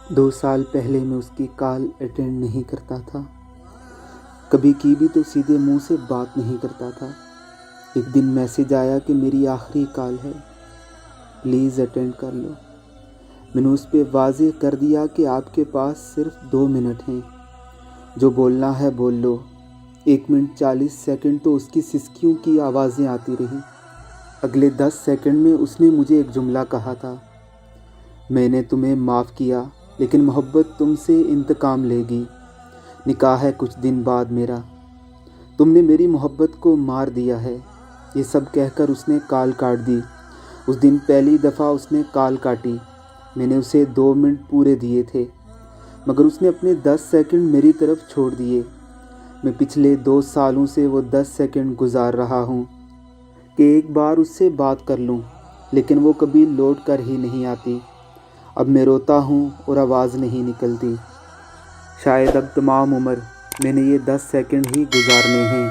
2 سال پہلے میں اس کی کال اٹینڈ نہیں کرتا تھا، کبھی کی بھی تو سیدھے منہ سے بات نہیں کرتا تھا۔ ایک دن میسیج آیا کہ میری آخری کال ہے، پلیز اٹینڈ کر لو۔ میں نے اس پہ واضح کر دیا کہ آپ کے پاس صرف 2 منٹ ہیں، جو بولنا ہے بول لو۔ 1 منٹ 40 سیکنڈ تو اس کی سسکیوں کی آوازیں آتی رہیں۔ اگلے 10 سیکنڈ میں اس نے مجھے ایک جملہ کہا تھا، میں نے تمہیں معاف کیا لیکن محبت تم سے انتقام لے گی، نکاح ہے کچھ دن بعد میرا، تم نے میری محبت کو مار دیا ہے۔ یہ سب کہہ کر اس نے کال کاٹ دی۔ اس دن پہلی دفعہ اس نے کال کاٹی، میں نے اسے 2 منٹ پورے دیے تھے، مگر اس نے اپنے 10 سیکنڈ میری طرف چھوڑ دیے۔ میں پچھلے 2 سالوں سے وہ 10 سیکنڈ گزار رہا ہوں کہ ایک بار اس سے بات کر لوں، لیکن وہ کبھی لوٹ کر ہی نہیں آتی۔ اب میں روتا ہوں اور آواز نہیں نکلتی۔ شاید اب تمام عمر میں نے یہ 10 سیکنڈ ہی گزارنے ہیں۔